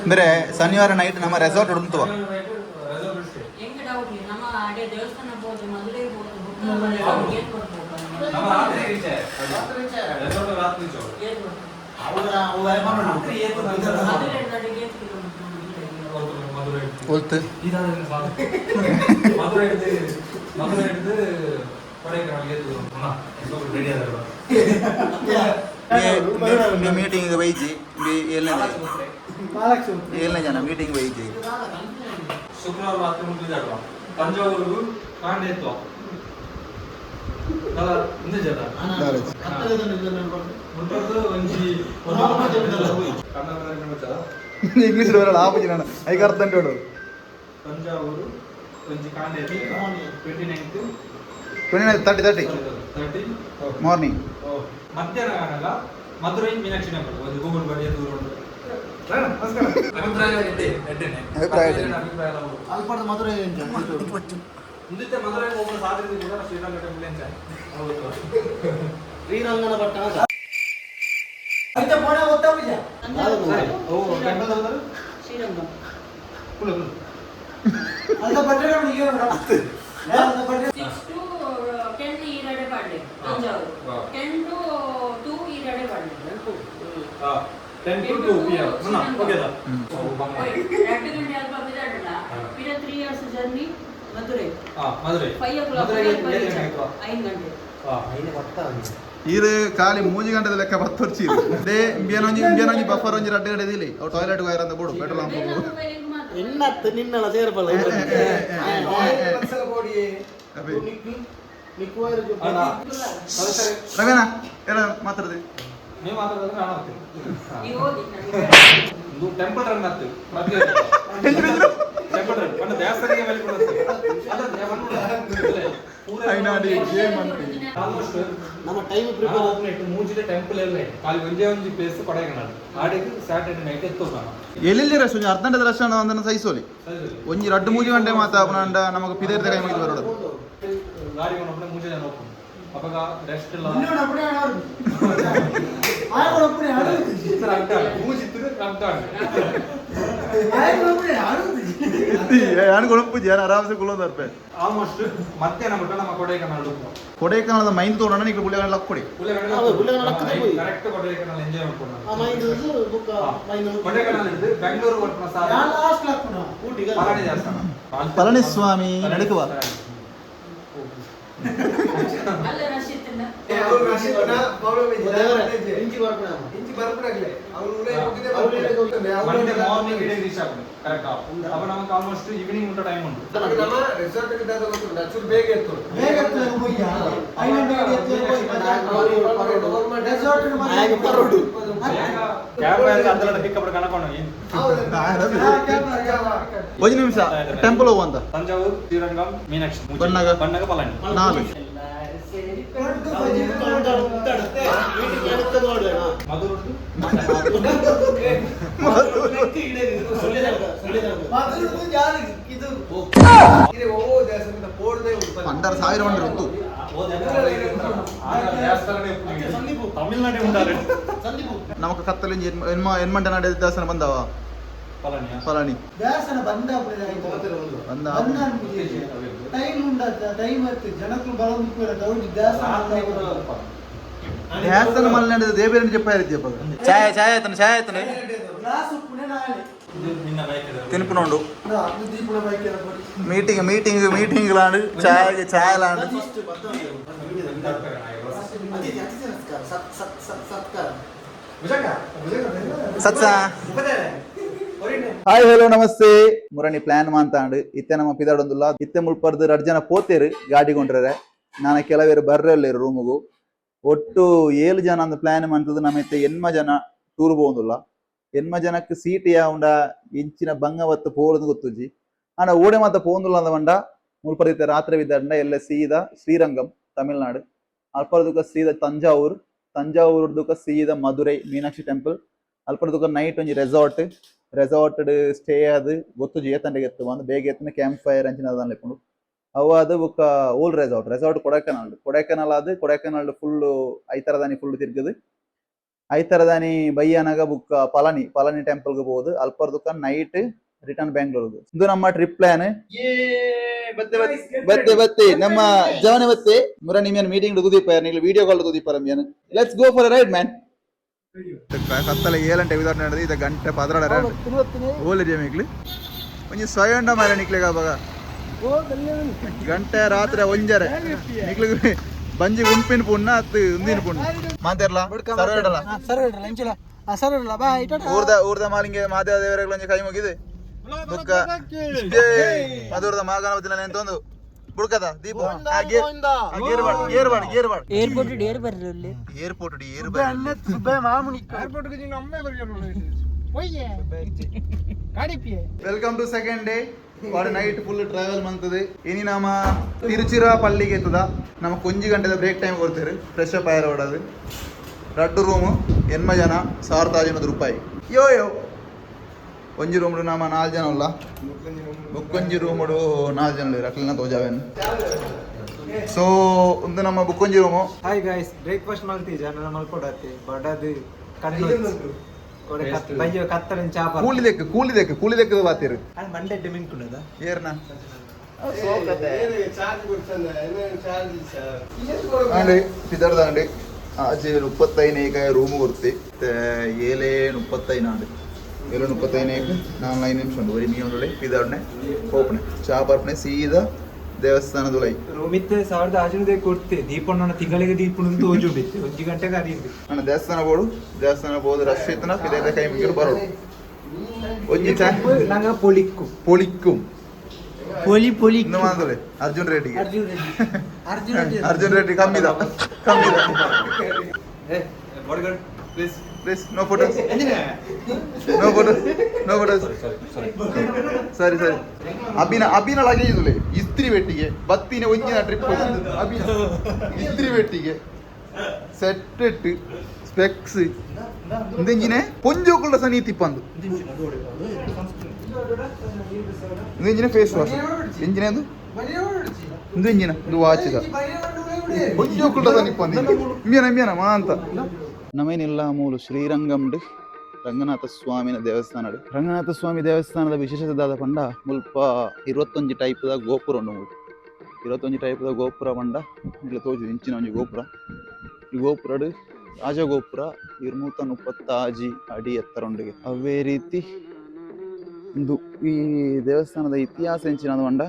ಅಂದ್ರೆ ಶನಿವಾರ ನೈಟ್ ನಮ್ಮ ರೆಸಾರ್ಟ್ ಉಂಟು ಮೀಟಿಂಗ್ ವೈಜಿ ಏಳನೇ ಜನ ಮೀಟಿಂಗ್ ವೈಜಿ ಶುಕ್ರವಾರ ರಾತ್ರಿ ಮುಗಿದಾಡುವ ತಂಜಾವೂರು ಕಾಂಡೇತ್ವ ಇಂಗ್ಲಿಷ್ ಆಪೋಜಿಟ್ ಐದು ಅರ್ಥ ಉಂಟು ತಂಜಾವೂರು ಒಂಜಿ ಕಾಂಡೇತ್ವ 29 ಮಾರ್ನಿಂಗ್ ಮಧ್ಯಾಹ್ನ ಕಾಣಲ್ಲ ಮಧುರೈ ಮೀನಾಕ್ಷಿ ಟೆಂಪಲ್ ಒಂದು ಗೂಗಲ್ ಬಡಿಯ ದೂರ ಉಂಟು ಮುಂದಿನ ಮಧುರೈ ಹೋಗುವ ಸಾಧ್ಯತೆ ಕೂಡ ಶ್ರೀರಂಗ ಟೆಂಪಲ್ ಅಂತ ಶ್ರೀರಂಗನ ಪಟ್ಟಣ ಇದು ಖಾಲಿ 3 ಗಂಟೆ ಲೆಕ್ಕ 10 ವರ್ಷ ಇದೆ ಇಂಬಿಯನೊಂಜಿ ಬಫರ್ ಒಂಜಿ 2 ಗಂಟೆ ಇದಿಲ್ಲ ಅವು ಟಾಯ್ಲೆಟ್ ಹೋಯ್ರ ಅಂತ ಬೋಡು ಪೆಟ್ರೋಲ್ ಪಂಪ್ ಇನ್ನತ್ತು ನಿನ್ನಳ ಸೇರ್ಬಲ್ಲ ರವೇನಾ ಎಲ್ಲ ಮಾತಾಡದೆ ನೀವು ಮಾತಾಡಿದ್ರೆ ನಾನು ಹೋಗ್ತೀನಿ ಟೆಂಪಲ್ ರನ್ ಆಗ್ತದೆ ಟೆಂಪಲ್ ರನ್ ಪಂಡ ದೇವಸ್ಥಾನಕ್ಕೆ ಮೇಲೆ ಕೊಡುತ್ತೆ ನಮ್ಮ ಟೈಮ್ ಪ್ರಿಪೇರ್ ಮೂಜಿದ ಟೆಂಪಲ್ ಎಲ್ಲ ಖಾಲಿ ಒಂಜಿ ಪ್ಲೇಸ್ ಕೊಡೈಕನಾಡು ಆಡಿಗೆ ಸ್ಯಾಟರ್ಡೆ ನೈಟ್ ಎತ್ತೋಗ ಎಲ್ಲಿ ರಶ್ ಒಂಜಿ ಅರ್ಧಂಟದ ರಶ್ ಒಂದನ್ನು ಸೈಸೋಲಿ ಒಂಜಿ 2-3 ಗಂಟೆ ಮಾತ ಅಪನಂಡ ನಮಗೆ ಪಿದೇರ್ದ ಕೈ ಮುಗಿದು ಬರೋದು ಗಾಡಿ ಕೊನಪ್ಪನೆ ಮೂಜಿ ಜನ ಹೋಗ್ತಾರೆ ಅಪಗ ರೆಸ್ಟ್ ಇಲ್ಲ ಆಲ್ಮೋಸ್ಟ್ ಮಧ್ಯಾಹ್ನ ಬಿಟ್ಟು ನಮ್ಮ ಕೊಡೈಕನಾಲ್ ಮೈಂಡ್ ತೋಡೋಣ ನೀವು ಪುಳ್ಳೆಗಣ ಕೊಡಿ ಕರೆಕ್ಟ್ ಕೊಡೈಕನಾಲ್ ಎಂಜಾಯ್ ಮಾಡ್ಕೊಂಡು ಕೊಡೈಕನಾಲ್ ಇದ್ದು ಬೆಂಗಳೂರು ಕೊಟ್ಟ ಪಳನಿ ದೇವಸ್ಥಾನ ಪಳನಿಸ್ವಾಮಿ ನಡಕುವ ಆಲ್ಮೋಸ್ಟ್ ಈವ್ನಿಂಗ್ ಉಂಟ ಟೈಮ್ ಉಂಟು ಒಂದು ನಿಮಿಷ ಟೆಂಪಲ್ ಹೋಗುವಂತ ತಂಜಾವೂರು ಶ್ರೀರಂಗಂ ಮೀನಾಕ್ಷಿ ಬಣ್ಣಗ ಪಳನಿ 4 1,500 ಉಂಟು ತಮಿಳ್ನಾಡು ಉಂಟಾರೆ ನಮಕ್ ಕತ್ತಲಿ ಎನ್ಮಂಟ ನಾಡ ದೇವಸ್ಥಾನ ಬಂದವ ಪಳನಿ ದೇವಸ್ಥಾನ ಬಂದ ಟೈಮ್ ಉಂಡತ್ತ ಟೈಮ್ ಇತ್ತು ಜನಕ್ಕೂ ಬರೋದಕ್ಕೆ ದೌಡಿ ದೇವಸ್ಥಾನ ಮಲ್ನಾಡ ದೇವೇರನ್ನ చెప్పారు ఛాయ ಆಯ್ತಾನೆ తినుపునోండు మీటింగ్ లాంటి ఛాయ లాంటి సత్సా ಹಾಯ್ ಹಲೋ ನಮಸ್ತೆ ಮುರಣಿ ಪ್ಲಾನ್ ಮಾಂತಾಂಡು ಇತ್ತೆ ನಮ್ಮ ಪಿದಾಡೊಂದುಲ್ಲ ಇತ್ತೆ ಮುಲ್ಪರ್ದು 2 ಜನ ಪೋತೇರು ಗಾಡಿ ಕೊಂಡ್ರೆ ನಾನು ಕೆಲವೇರು ಬರ್ರಲ್ಲೇರು ರೂಮುಗು ಒಟ್ಟು 7 ಜನ ಅಂದು ಪ್ಲಾನ್ ಮಾಡ್ತದ್ದು ನಮ್ಮ ಇತ್ತೆ 8 ಜನ ಟೂರ್ ಹೋಗುದಿಲ್ಲ 8 ಜನಕ್ಕೆ ಸೀಟ್ ಯಾವುಂಡ ಇಂಚಿನ ಬಂಗವತ್ತು ಪೋಲದು ಗೊತ್ತುಜಿ ಆಂಡ ಓಡೆ ಮಾತ ಪೋಂದುಲ್ಲ ಅಂದ ಮುಲ್ಪರ್ದಿತ್ತೆ ರಾತ್ರಿ ವಿದ್ದಂಡ ಎಲ್ಲ ಸೀದಾ ಶ್ರೀರಂಗಂ ತಮಿಳ್ನಾಡು ಅಲ್ಪರ್ದುಕ ಸೀದಾ ತಂಜಾವೂರು ತಂಜಾವೂರ್ದುಕ ಸೀದಾ ಮಧುರೈ ಮೀನಾಕ್ಷಿ ಟೆಂಪಲ್ ಅಲ್ಪಡ್ದುಕ ನೈಟ್ ಒಂಜಿ ರೆಸಾರ್ಟ್ ಸ್ಟೇ ಆದ್ ಗೊತ್ತು ಏತಂಡೆಗೆ ಎತ್ತು ಒಂದು ಬೇಗ ಎತ್ತಿನ ಕ್ಯಾಂಪ್ ಫೈರ್ ಅಂಚಿನ ಅದಾನ್ ಲೆಪ್ಪುಂಡು ಅವು ಅದು ಬುಕ್ಕ ಓಲ್ ರೆಸಾರ್ಟ್ ಕೊಡೈಕೆನಾಲ್ ಆದ್ ಕೊಡೈಕೆನಾಲ್ ಫುಲ್ ಐತರದಾನಿ ಫುಲ್ ತಿರ್ಗದು ಐತರದಾನಿ ಬಯ್ಯನಾಗ ಬುಕ್ಕ ಪಳನಿ ಟೆಂಪಲ್ಗೆ ಹೋಗುದು ಅಲ್ಪರ್ದುಕ ನೈಟ್ ರಿಟರ್ನ್ ಬ್ಯಾಂಗ್ಳೂರ್ಗೆ ಇದು ನಮ್ಮ ಟ್ರಿಪ್ ಪ್ಲಾನ್ ಬತ್ತೆ ನಮ್ಮ ಜವನೆ ಬತ್ತೆ ಮುರ ನಿಮ್ಮೇನು ಮೀಟಿಂಗ್ ತುದೀಪ ನೀವು ವಿಡಿಯೋ ಕಾಲ್ ತುದೀಪಾರ ಮಿಯನ್ let's go for ride man ಕತ್ತಲೆ 7 ಗಂಟೆ ವಿಧಾನ ನಡೆದು ಇದು ಗಂಟೆ ಪದ್ರಾಡ ಓಲಿರಿಯ ಮೇಗ್ಲಿ ಒಂಜಿ ಸ್ವಯಂಡ ಮಾರ ನಿಕ್ಲಿಗ ಬಾಗ ಗಂಟೆ ರಾತ್ರಿ ಒಂಜರೆ ನಿಕ್ಲಿಗ ಬಂಜಿ ಉಂಪಿನ ಪುಣ್ಣ ಅತ್ತು ಉಂದಿನ ಪುಣ್ಣ ಮಾತಾಡ್ಲ ಊರ್ದ ಮಾಲಿಂಗೆ ಮಾದೇವ ದೇವರಿಗೆ ಕೈ ಮುಗಿದೆ ಬುಕ್ಕ ಮಧುರದ ಮಹಾಗಣಪತಿ ನೆಂತೊಂದು ಬುಡ್ಕದ ದೀಪ airport welcome to second day ವಾಡ ನೈಟ್ ಫುಲ್ ಟ್ರಾವೆಲ್ ಮಂತದೆ ಇನಿ ನಮ್ಮ ತಿರುಚಿರಾಪಲ್ಲಿಗೆ ಎತ್ತದ ನಮ್ಮ ಕೊಂಜಿ ಗಂಟೆದ ಬ್ರೇಕ್ ಟೈಮ್ ಕೊಡ್ತೀರಿ ಫ್ರೆಶ್ ಅಪ್ ಆಯರ್ ಹೊಡೋದು 2 ರೂಮು 8 ಜನ 1500 ರೂಪಾಯಿ ಯೋ ಒಂಜಿ ರೂಮ್ ನಮ್ಮ 4 ಜನ ಅಲ್ಲ ಬುಕ್ಕೊಂಜಿ ರೂಮ್ 4 ಜನ ಅಕ್ಲಿನ ತೋಜಾವೇನು ಸೊ ಒಂದು ನಮ್ಮ ಬುಕ್ಕೊಂಜಿ ರೂಮು ಹಾಯ್ ಗೈಸ್ ಬ್ರೇಕ್ಫಾಸ್ಟ್ ಮಾಡ್ತೀವಿ ಜನ ಮಲ್ಕೊಡತ್ತೆ ಬಡದು ಕೂಲಿದೆಕ್ಕ ಬಾತಿರು ಮಂಡೆ ಡಿಮಿಂಗ್ ಕುಣದ ಏರ್ನ ಅಂಡಿ ಸಿದ್ಧಾರ್ಥ ಅಂಡಿ ಆಚೆ 35 ರೂಮ್ ಕೊಡ್ತಿ 7:35 7:35 4 ನಿಮಿಷ ಉಂಟು ಒರಿ ಮೀನು ಪಿದಾಡ್ನೆ ಹೋಪಣೆ ಚಾ ಬರ್ಪಣೆ ಸೀದಾ ದೇವಸ್ಥಾನದ ರೂಮಿತ್ತೆ 1500 ಕೊಡ್ತೆ ದೀಪಣ್ಣ ತಿಂಗಳಿಗೆ ದೀಪಣ್ಣ ತೋಜುಂಡಿತ್ತೆ 1 ಗಂಟೆಗೆ ಅರಿಯುತ್ತೆ ಅಣ್ಣ ದೇವಸ್ಥಾನ ಬೋದು ರಶ್ ಇತ್ತನ ಪಿದಾಡ ಕೈ ಮುಗಿರು ಬರೋಡು ಒಂಜಿ ಚಾ ನಂಗ ಪೊಳಿಕ್ಕುಂ ಇನ್ನು ಮಾಂದಲೆ ಅರ್ಜುನ್ ರೆಡ್ಡಿ ಕಮ್ಮಿದ ಪ್ಲೀಸ್ ನೋ ಫೋಟೋಸ್ ಸರಿ ಅಭಿನ ಲಗೇಜ್ ಇಸ್ತ್ರಿ ಬೆಟ್ಟಿಗೆ ಬತ್ತಿನ ಒಂಜಿನ ಟ್ರಿಪ್ ಇಸ್ತ್ರಿ ಬೆಟ್ಟಿಗೆ ಸೆಟ್ ಇಟ್ಟು ಸ್ಪೆಕ್ಸ್ ಇಂದೆಂಜಿನೆ ಪೊಂಜೋಕುಳ್ಳ ಸನೀತಿ ಪಂದು ಇಂದೆಂಜಿನ ಫೇಸ್ ವಾಶ್ ಎಂಜಿನ ಅದು ಇಂದೆಂಜಿನ ಇದು ವಾಚಿದ ಪೊಂಜೋಕುಳ್ಳ ಸನೀಪ ಮಿಯನ ಮಾ ಅಂತ ನಮೇನಿಲ್ಲ ಮೂಲು ಶ್ರೀರಂಗಂಡು ರಂಗನಾಥ ಸ್ವಾಮಿನ ದೇವಸ್ಥಾನ ರಂಗನಾಥ ಸ್ವಾಮಿ ದೇವಸ್ಥಾನದ ವಿಶೇಷತೆದಾದ ಪಂಡ ಮುಲ್ಪ 21 ಟೈಪ್ದ ಗೋಪುರ ಉಂಡು 21 ಟೈಪ್ದ ಗೋಪುರ ಪಂಡ ಇಲ್ಲ ತೋಜು ಇಂಚಿನ ಒಂಜಿ ಗೋಪುರ ಈ ಗೋಪುರಡು ರಾಜಗೋಪುರ 230 ಅಡಿ ಎತ್ತರ ಉಂಡಿಗೆ ಅವೇ ರೀತಿ ಒಂದು ಈ ದೇವಸ್ಥಾನದ ಇತಿಹಾಸ ಎಂಚಿನ ಪಂಡ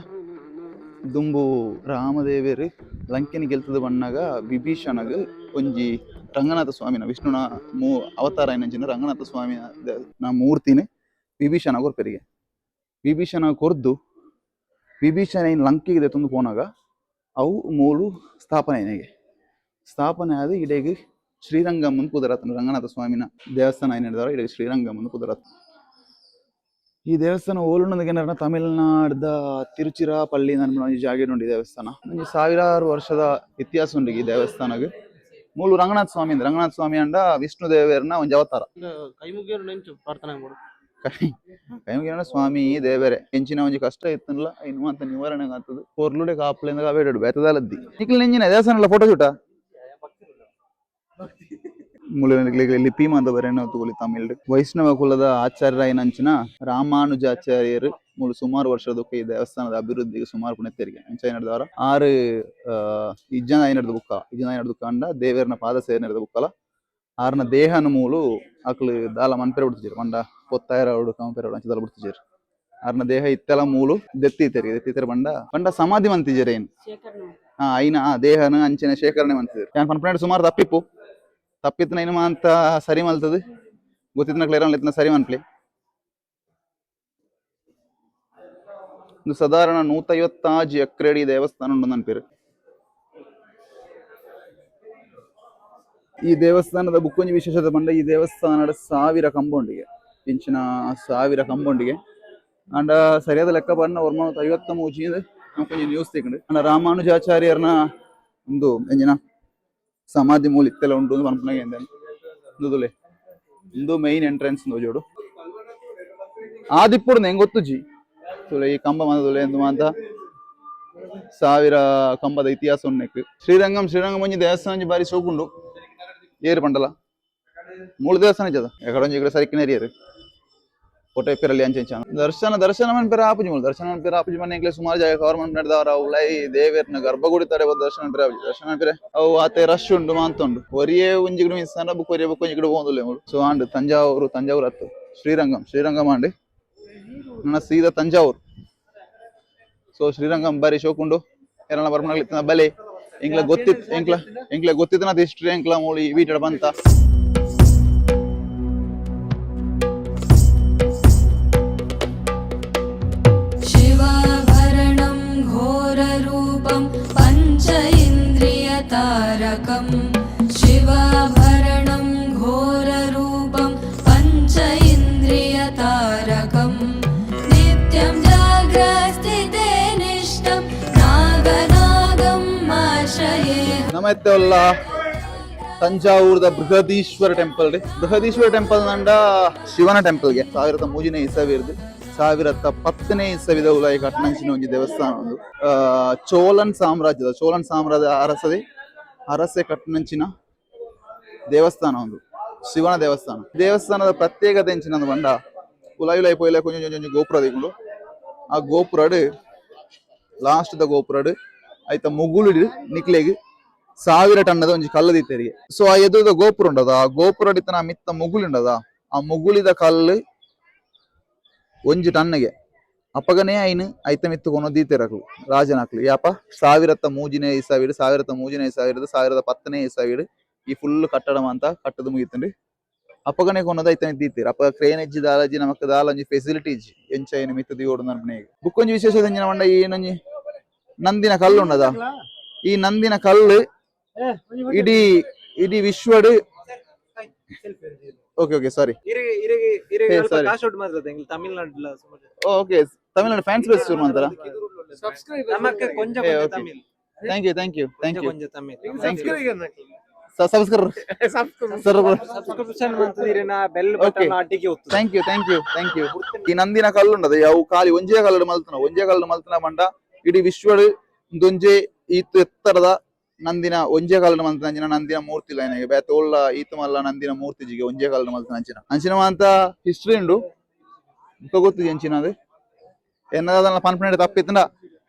ದುಂಬು ರಾಮದೇವೇರು ಲಂಕೆನಿ ಗೆಲ್ತದ ಬಣ್ಣಗ ವಿಭೀಷಣಗ ಒಂಜಿ ರಂಗನಾಥ ಸ್ವಾಮಿನ ವಿಷ್ಣುನ ಅವತಾರ ಏನಂಚಿನ ರಂಗನಾಥ ಸ್ವಾಮಿನ ಮೂರ್ತಿನೇ ವಿಭೀಷಣ ಕೊರ್ಪೆರಿಗೆ ವಿಭೀಷಣ ಕೊರ್ದು ವಿಭೀಷಣ ಏನು ಲಂಕೆಗೆ ತಂದು ಪೋನಾಗ ಅವು ಮೂಲು ಸ್ಥಾಪನೆ ಆದ ಇಡೆಗೆ ಶ್ರೀರಂಗಮ್ಮನ ಕುದರತ್ನ ರಂಗನಾಥ ಸ್ವಾಮಿನ ದೇವಸ್ಥಾನ ಏನು ಹೇಳಿದಾರೋ ಇಡೆಗೆ ಶ್ರೀರಂಗಮ್ಮನ ಕುದರತ್ನ ಈ ದೇವಸ್ಥಾನ ಓಲುಣ್ಣದ ತಮಿಳುನಾಡ್ದ ತಿರುಚಿರಾಪಲ್ಲಿ ನನ್ನ ಜಾಗ ಉಂಟು ಈ ದೇವಸ್ಥಾನ ನನಗೆ 1000 ವರ್ಷದ ಇತಿಹಾಸ ಉಂಟು ಈ ದೇವಸ್ಥಾನಕ್ಕೆ ಮೂಲು ರಂಗನಾಥ ಸ್ವಾಮಿ ಅಂಡ ವಿಷ್ಣು ದೇವೇರ್ನ ಒಂಜಿ ಅವತಾರ ಕೈಮುಗಿನ ಸ್ವಾಮಿ ದೇವರೇ ಎಂಚಿನ ಒಂಜಿ ಕಷ್ಟ ಇತ್ತಲ್ಲ ಇನ್ನು ಅಂತ ನಿವಾರಣೆ ಆಗ್ತದೆ ಪೊರ್ಲುಡೆ ಕಾಪ್ಲಿಂದ ಕಾವೇಡು ಬೇತದಲ್ಲದ್ದಿ ನಿಕ್ಲಿ ನೆಂಜಿನ ದೇವಸ್ಥಾನ ಫೋಟೋ ಶೂಟ ಲಿಪಿ ಮಾತ ಬರೇನ ತಗೊಳ್ಳಿ ತಮಿಳ್ ವೈಷ್ಣವ ಕುಲದ ಆಚಾರ್ಯ ಏನಂಚಿನ ರಾಮಾನುಜಾಚಾರ್ಯರು ಮೂಲ ಸುಮಾರು ವರ್ಷದ ಈ ದೇವಸ್ಥಾನದ ಅಭಿವೃದ್ಧಿಗೆ ಸುಮಾರು ಪುಣ್ಯತೆರಿಗೆ ಅಂಚೆ ನಡೆದವರ 6 ಇಜ್ಜನ ನಡೆದ ಬುಕ್ಕ ಅಂಡ ದೇವರನ ಪಾದ ಸೇರಿ ನಡೆದ ಬುಕ್ಕಲ್ಲ 6ನ ದೇಹನ ಮೂಲು ಅಕ್ಲು ದಾಲ ಮನ್ಪೆರೆ ಬಿಡ್ತಿದ್ರು ಮಂಡ ಪೊತ್ತಾಯರ ಕಂಪೆರೆ ಅಂಚದಲ್ಲ ಬಿಡ್ತಿದ್ರು 6ನ ದೇಹ ಇತ್ತೆಲ್ಲ ಮೂಲು ದೆತ್ತಿತೇರಿ ಬಂಡ ಸಮಾಧಿ ಮಂತಿಜರು ಏನು ಐನ ದೇಹನ ಅಂಚಿನ ಶೇಖರಣೆ ಮಂತಿದ್ರು ಯಾನ್ ಪನ್ಪುನಾಡು ಸುಮಾರು ತಪ್ಪಿತ್ನ ಏನು ಅಂತ ಸರಿ ಮಲ್ತದು ಗೊತ್ತಿತ್ನ ಕ್ಲಿಯರ್ ಸರಿ ಮನ್ಪ್ಲಿ ಒಂದು ಸಾಧಾರಣ 150 ಎಕರೆ ದೇವಸ್ಥಾನ ಉಂಟು ನನ್ಪೇರು ಈ ದೇವಸ್ಥಾನದ ಬುಕ್ಕೊಂಜಿ ವಿಶೇಷತೆ ಬಂದ ಈ ದೇವಸ್ಥಾನದ 1000 ಕಂಪೌಂಡಿಗೆ ಇಂಚಿನ 1000 ಕಂಪೌಂಡಿಗೆ ಅಂಡ ಸರಿಯಾದ ಲೆಕ್ಕ ಬಂದ 153 ಕೊಂಚ ನ್ಯೂಸ್ ತೆಗೊಂಡು ಅಂಡ ರಾಮಾನುಜಾಚಾರ್ಯರ್ನ ಒಂದು ಎಂಜಿನ సమాధి మూల ఇత్తెల ఉంటుంది అనుకున్నాయి ఏంటంటే ఇందులే ಇಂದು ಮೈನ್ ಎಂಟ್ರೆನ್ಸ್ ನೋಡು ಆದಿಪ್ಪುಡು ಹೆಂಗ್ ಗೊತ್ತುಜಿ ಈ ಕಂಬ ಮಂದದುಲೆ ಎಂದು ಮಾತ ಸಾವಿರ ಕಂಬದ ಇತಿಹಾಸ ಉನ್ನಕ್ಕೆ ಶ್ರೀರಂಗಂ ಒಂಜಿ ದೇವಸ್ಥಾನ ಬಾರಿ ಸೋಕುಂಡು ಏರು ಪಂಡಲ ಮೂಳು ದೇವಸ್ಥಾನ ಇದ್ದದ ಎಕಡೊಂಜಿ ఇక్కడ ಸರಿಕಿನ ಏರಿಯರು ಫೋಟೋ ಎಪ್ಪಿರಲ್ಲಿ ಅಂಚೆಂಚಾನ ದರ್ಶನ ಮನ್ಪೆರ ಆಪುಜಿ ಮೂಲ ದರ್ಶನ ಮನ್ಪೆರ ಆಪುಜಿ ಮನೆ ಎಂಕ್ಲೆ ಸುಮಾರು ಜಾಗ ಕವರ್ ಮನ್ಪೆಡ್ದವರ ಉಲೈ ದೇವೇರ್ನ ಗರ್ಭಗುಡಿ ತಡೆ ದರ್ಶನ ಮನ್ಪೆರ ಆಪುಜಿ ದರ್ಶನ ಮನ್ಪೆರ ಅವು ಆತೆ ರಶ್ ಉಂಡು ಮಾಂತುಂಡು ಒರಿಯೇ ಒಂಜಿಗಿಡು ಮಿಸ್ಸಾನ ಬುಕ್ ಒರಿಯೇ ಬುಕ್ ಒಂಜಿಗಿಡು ಹೋಂದುಲೆ ಮೂಲು ಸೊ ಆಂಡ್ ತಂಜಾವೂರು ಹತ್ತು ಶ್ರೀರಂಗಂ ಆಂಡ್ ನನ್ನ ಸೀದಾ ತಂಜಾವೂರು ಸೊ ಶ್ರೀರಂಗಂ ಬಾರಿ ಶೋಕುಂಡು ಎರಡ ಬರ್ಮನಗ್ಲಿತ್ತಿನ ಬಲೆ ಎಂಕ್ಲೆ ಗೊತ್ತಿತ್ತಿನ ಹಿಸ್ಟ್ರಿ ಎಂಕ್ಲ ಮೂಳಿ ವೀಟಡ ಬಂತ तारकं शिवाभरणं घोररूपं पञ्च इन्द्रियतारकं नित्यं जाग्रस्थिते निष्ठं नागनागं आश्रये ನಮತ್ತೆ ಒಲ್ಲ ತಂಜಾವೂರದ ಬೃಹದೀಶ್ವರ ಟೆಂಪಲ್ ನಂಡ ಶಿವನ ಟೆಂಪಲ್ಗೆ 1300 ಇಸವಿರ್ದು 1010ನೇ ಇಸವಿದ ಉಲಾಯಿ ಕಟ್ಟಣಂಚಿನ ಒಂಜಿ ದೇವಸ್ಥಾನ ಒಂದು ಚೋಳನ್ ಸಾಮ್ರಾಜ್ಯದ ಅರಸೆ ಕಟ್ಟಣಂಚಿನ ದೇವಸ್ಥಾನ ಒಂದು ಶಿವನ ದೇವಸ್ಥಾನದ ಪ್ರತ್ಯೇಕತೆ ಎಂಚಿನ ಬಂಡ ಉಲಾಯಿ ಪೋಯಿಲ ಕೊಂಚ ಗೋಪುರ ದಿಕ್ಕೊಂಡು ಆ ಗೋಪುರಡ್ ಲಾಸ್ಟ್ ದ ಗೋಪುರಡ್ ಐತ ಮುಗುಲು ನಿಕ್ಲೆಗ್ 1000 ಟನ್ನದ ಒಂಜಿ ಕಲ್ಲು ದಿತ್ತೇರಿಗೆ ಸೊ ಆ ಎದುರುದ ಗೋಪುರ ಉಂಡದ ಆ ಗೋಪುರಡ್ ಇತ್ತನ ಮಿತ್ತ ಮುಗುಲು ಉಂಡದ ಆ ಮುಗುಲಿದ ಕಲ್ಲು 1 ಟನ್ನಿಗೆ ಅಪ್ಪಗನೇ ಐನು ಐತ ಮಿತ್ತು ಕೊನೋ ದೀತೆರಕ್ಲು ರಾಜನಕ್ಲು ಯಾಪ 1300 ಇಸವಿಡ್ 1010ನೇ ಇಸವಿಡ್ ಈ ಫುಲ್ ಕಟ್ಟಡ ಅಂತ ಕಟ್ಟದು ಮುಗಿತಂಡಿ ಅಪ್ಪಗನೇ ಕೊನೋದು ಐತ ಮಿತ್ತು ದೀತೆರ್ ಅಪ್ಪ ಕ್ರೇನ್ ಎಜ್ಜಿ ದಾಲಜಿ ನಮಕ್ ದಾಲ ಒಂಜಿ ಫೆಸಿಲಿಟಿ ಇಜ್ಜಿ ಎಂಚೈನ ಮಿತ್ತು ದಿಯೋಡು ನರ್ಮನೆಗೆ ಬುಕ್ಕೊಂಜಿ ವಿಶೇಷ ಎಂಜಿನ ಮಂಡ ಏನೊಂಜಿ ನಂದಿನ ಕಲ್ಲು ಉಂಡದ ಈ ನಂದಿನ ಕಲ್ಲು ಇಡೀ ವಿಶ್ವಡ್ okay sorry okay Tamil Nadu fans base ಶುರು ಮಾಡ್ತಾರ ಥ್ಯಾಂಕ್ ಯು ಥ್ಯಾಂಕ್ ಯು ಈ ನಂದಿನ ಕಲ್ಲು ಉಂಡದ ಅವು ಖಾಲಿ ಒಂಜೇ ಕಲ್ಲು ಮಲ್ತನ ಮಂಡ ಇಡೀ ವಿಶ್ವಡ್ ದೊಂಜೆ ಈತು ಎತ್ತರದ ನಂದಿನ ಒಂಜೇ ಕಾಲದ ಮಲ್ತಂಚಿನ ನಂದಿನ ಮೂರ್ತಿ ಲೈನಿಗೆ ಬೇತ ಒಳ್ಳ ಈತ ಮಲ್ಲ ನಂದಿನ ಮೂರ್ತಿ ಜಿಗೆ ಒಂಜೇ ಕಾಲದ ಮಲ್ತಂಚಿನ ಅಂಚಿನ ಅಂತ ಹಿಸ್ಟ್ರಿ ಉಂಡು ಗೊತ್ತಿದೆ ಅಂಚಿನ ಅದು ಎನ್ನದ ಪನ್ಪನೆಡ್ ತಪ್ಪಿತ್ತಂಡ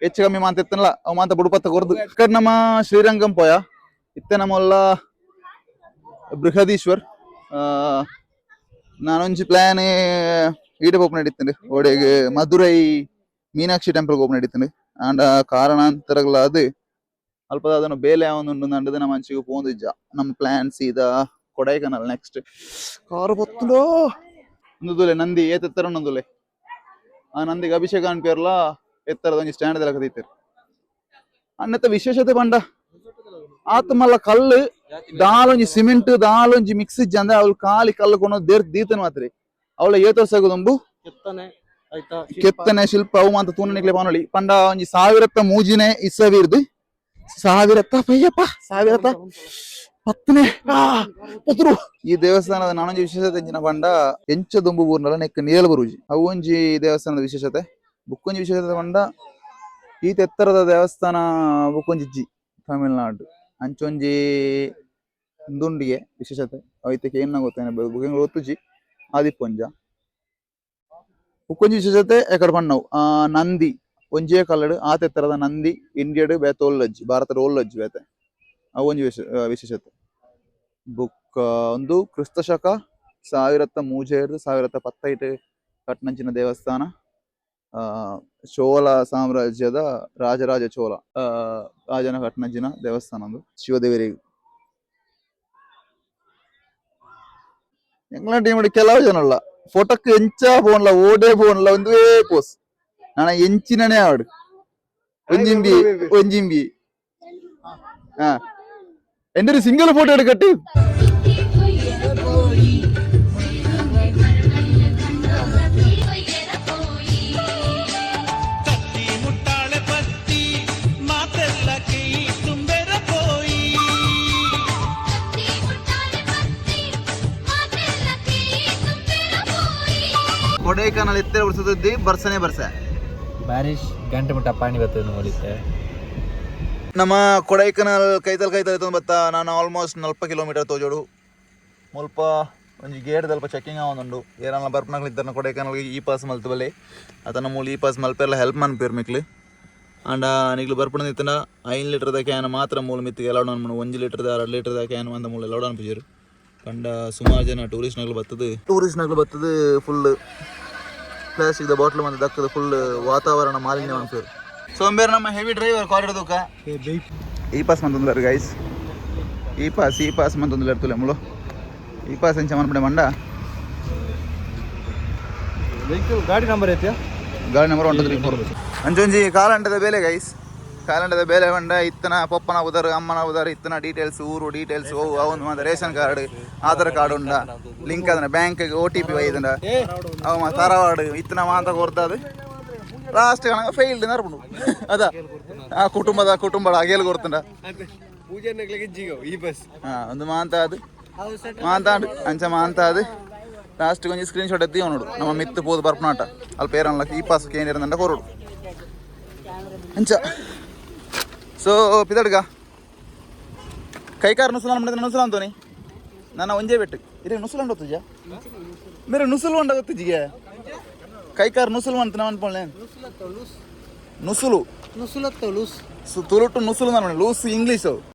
ಹೆಚ್ಚು ಕಮ್ಮಿ ಮಾತ ಎತ್ತನಲ್ಲ ಅವು ಮಾತ ಬುಡುಪತ್ತ ಕೊರ್ದು ಕಡೆ ನಮ್ಮ ಶ್ರೀರಂಗಂ ಪೋಯ ಇತ್ತೆ ನಮ್ಮಲ್ಲ ಬೃಹದೀಶ್ವರ್ ನಾನೊಂಜಿ ಪ್ಲಾನ್ ಈಡ ಓಪನ್ ನಡೀತಂಡೆ ಒಡೆಗೆ ಮಧುರೈ ಮೀನಾಕ್ಷಿ ಟೆಂಪಲ್ ಓಪನ್ ನಡೀತಂಡೆ ಆಂಡ ಕಾರಣಾಂತರಗಳಾದ ಅಲ್ಪದ ಅದನ್ನು ಬೇಲೆ ಯಾವೊಂದು ನಂಡದ ನಮ್ಮ ಮಂಚಿಗೆ ಪೋಂದಿಜ್ಜ ನಮ್ಮ ಪ್ಲಾನ್ ಸೀದಾ ಕೊಡೈಕನಲ್ ನೆಕ್ಸ್ಟ್ ಕಾರು ಬತ್ತುಲೋ ಒಂದುಲೆ ನಂದಿ ಏತೆತ್ತರ ಒಂದುಲೆ ಆ ನಂದಿಗೆ ಅಭಿಷೇಕ ಅನ್ಪೇರ್ಲ ಎತ್ತರದ ಒಂಜಿ ಸ್ಟ್ಯಾಂಡ್ ದೆಲ್ಲ ಕದೀತೇರು ಅನ್ನತ್ತ ವಿಶೇಷತೆ ಪಂಡ ಆತ ಮಲ್ಲ ಕಲ್ಲು ದಾಲೊಂಜಿ ಸಿಮೆಂಟ್ ದಾಲೊಂಜಿ ಮಿಕ್ಸ್ ಇಜ್ಜ ಅಂದ್ರೆ ಅವ್ಳು ಖಾಲಿ ಕಲ್ಲು ಕೊಂಡು ದೀತನ್ ಮಾತ್ರಿ ಅವಳ ಏತೋರ್ಸಾಗುದುಂಬು ಕೆತ್ತನೆ ಶಿಲ್ಪ ಅವು ಮಾತ ತೂನನಿಕ್ಲೆ ಪಾನೊಳಿ ಪಂಡ ಒಂಜಿ 1300 ಇಸವಿರ್ದು 1010ನೇ ಈ ದೇವಸ್ಥಾನದ ನಾನೊಂಜಿ ವಿಶೇಷತೆ ಎಂಚಿನ ಪಂಡ ಎಂಚ ದುಂಬು ಬೂರ್ನಲ ನೆಕ್ ನೇಲ್ ಬರುಜಿ ಅವು ಒಂಜಿ ದೇವಸ್ಥಾನದ ವಿಶೇಷತೆ ಬುಕ್ಕೊಂಜಿ ವಿಶೇಷತೆ ಪಂಡ ಈತ ಎತ್ತರದ ದೇವಸ್ಥಾನ ಬುಕ್ಕೊಂಜಿಜ್ಜಿ ತಮಿಳ್ನಾಡು ಅಂಚೊಂಜಿ ದುಂಡಿಗೆ ವಿಶೇಷತೆ ಅವೈತಕ್ಕೆ ಏನ ಗೊತ್ತೇನೆ ಬುಕಿಂಗ್ ಗೊತ್ತುಜಿ ಆದಿಪ್ಪೊಂಜ ಬುಕ್ಕೊಂಜಿ ವಿಶೇಷತೆ ಎಕಡೆ ಪಣ್ಣವು ನಂದಿ ಒಂಜೇ ಕಲ್ಲಡ್ ಆತೆತ್ತರದ ನಂದಿ ಇಂಡಿಯಡ್ ಬೇತ ಒಲ್ಲಜ್ಜಿ ಭಾರತದ ಒಲ್ಲಜ್ಜಿ ಬೇತೆ ಅವು ಒಂಜಿ ವಿಶೇಷತೆ ಬುಕ್ ಒಂದು ಕ್ರಿಸ್ತ ಶಕ 1300 ಕಟ್ನಂಚಿನ ದೇವಸ್ಥಾನ ಚೋಳ ಸಾಮ್ರಾಜ್ಯದ ರಾಜರಾಜ ಚೋಳ ರಾಜನ ಕಟ್ನಂಚಿನ ದೇವಸ್ಥಾನ ಒಂದು ಶಿವದೇವರಿಗೆ ಎಂಗ್ಲ ಟೀಮ್ ಕೆಲವು ಜನ ಅಲ್ಲ ಫೋಟೋಕ್ಕೆ ಎಂಚ ಬೋನ್ಲ ಓಡೇ ಬೋನ್ಲ ಒಂದೇ ಪೋಸ್ ನಾನು ಎಂಚಿನೇ ಆಡು ಒಂಜಿಂಬಿ എന്റെ ഒരു സിംഗിൾ ഫോട്ടോ എടുക്കട്ടെ ಕೊಡೈಕನಾಲ್ ಎತ್ತರ ಉಳಿಸೋದಿದ್ದಿ ಬರ್ಸನೇ ಬರ್ಸ ಬಾರಿಶ್ ಗಂಟೆ ಮುಟ್ಟ ಪಾಣಿ ಬರ್ತದೆ ನೋಡಿತ್ತೆ ನಮ್ಮ ಕೊಡೈಕನಾಲ್ ಕೈತಲ್ ಬತ್ತ ನಾನು ಆಲ್ಮೋಸ್ಟ್ 40 ಕಿಲೋಮೀಟರ್ ತೋಜೋಡು ಮುಲ್ಪ ಒಂಜಿ ಗೇಟ್ ದಲ್ಪ ಚೆಕ್ಕಿಂಗ್ ಆವೊಂದುಂಡು ಏರನ್ನ ಬರ್ಪನಾಗ್ಲಿ ಇದ್ದಾರ ಕೊಡೈಕನಾಲ್ಗೆ ಈ ಪಾಸ್ ಮಲ್ತು ಬಲೆ ಅತನ ಮೂಲ ಈ ಪಾಸ್ ಮಲ್ಪೆಲ್ಲ ಹೆಲ್ಪ್ ಮನ್ಪೇರು ಮಿಕ್ಲು ಅಂಡ ನಿಗ್ಲು ಬರ್ಪಣ ಇತ್ತನ 5 ಲೀಟರ್ದ ಕ್ಯಾನ್ ಮಾತ್ರ ಮೂಲ ಮಿತ್ತಿಗೆ ಎಲ್ಲೌಡ್ ಅನ್ಮಣ 1 ಲೀಟರ್ದ 2 ಲೀಟರ್ದ ಕ್ಯಾನ್ ಅಂದ ಮೂಲ ಎಲ್ಲೌಡ್ ಅನ್ಪಿಜರು ಕಂಡ ಸುಮಾರು ಜನ ಟೂರಿಸ್ಟ್ನಗಳು ಬರ್ತದೆ ಫುಲ್ ಪ್ಲಾಸ್ಟಿಕ್ದ ಬಾಟ್ಲ್ ಮಂದಿ ದಕ್ಕದ ಫುಲ್ ವಾತಾವರಣ ಮಾಲಿನ್ಯ ಅನ್ಪೇರು ಸೋಂಬೇರು ನಮ್ಮ ಹೆವಿ ಡ್ರೈವರ್ ಕಾರಿಡ ತೂಕ ಈ ಪಾಸ್ ಮಂತೊಂದುಲರು ಗೈಸ್ ಈ ಪಾಸ್ ಮಂತೊಂದುಲರು ತುಲೆ ಮುಳು ಈ ಪಾಸ್ ಎಂಚ ಮನ್ಪಡೆ ಮಂಡ ಗಾಡಿ ನಂಬರ್ ಐತಿಯಾ ಗಾಡಿ ನಂಬರ್ 134 ಅಂಚೊಂಜಿ ಕಾಲಂಟದ ಬೇಲೆ ಗೈಸ್ ಕಾಲಂಟದ ಬೇಲೆ ಮಂಡ ಇತ್ತನ ಪಪ್ಪನ ಉದರ್ ಅಮ್ಮನ ಉದರ್ ಇತ್ತನ ಡೀಟೇಲ್ಸ್ ಊರು ಡೀಟೇಲ್ಸ್ ಅವನು ಮಾತ್ರ ರೇಷನ್ ಕಾರ್ಡ್ ಆಧಾರ್ ಕಾರ್ಡ್ ಉಂಡ ಲಿಂಕ್ ಅದನ್ನ ಬ್ಯಾಂಕ್ಗೆ OTP ಒಯ್ದಂಡ ಅವ ತರವಾಡು ಇತ್ತನ ಮಾತ ಕೊಡ್ತದೆ ಲಾಸ್ಟ್ ಕಣಗ ಫೈಲ್ಡ್ ನರ್ಪುಂಡು ಅದ ಆ ಕುಟುಂಬದ ಅಗೇಲ್ ಕೊಡ್ತಂಡ ಒಂದು ಮಾಂತಾಡು ಅಂಚ ಮಾಂತಾದು ಲಾಸ್ಟ್ ಕೊಂಚ ಸ್ಕ್ರೀನ್ ಶಾಟ್ ಎತ್ತಿ ನೋಡು ನಮ್ಮ ಮಿತ್ತು ಪೋದು ಬರ್ಪನಾಟ ಅಲ್ಲಿ ಪೇರನ್ಲ ಈ ಪಾಸ್ ಏನಿರಂದ ಕೊರಡು ಅಂಚ ಸೊ ಪಿದಡ್ಗ ಕೈಕಾರ್ ನುಸುಲ ಮಾಡಿದ್ರೆ ನುಸುಲ ಅಂತೋನಿ ನನ್ನ ಒಂಜೇ ಬೆಟ್ಟು ಇರೇ ನುಸುಲ ಹೊತ್ತುಜ ಮೇರೆ ನುಸುಲು ಉಂಡ ಗೊತ್ತಿಜಿಗೆ ಕೈಕಾರ್ ನುಸುಲು ಅಂತ ನಾವು ಅನ್ಕೊಳ್ಳೆ ನುಸುಲು ತುಳುಟು ನುಸುಲು ನಾನು ಲೂಸ್ ಇಂಗ್ಲೀಷು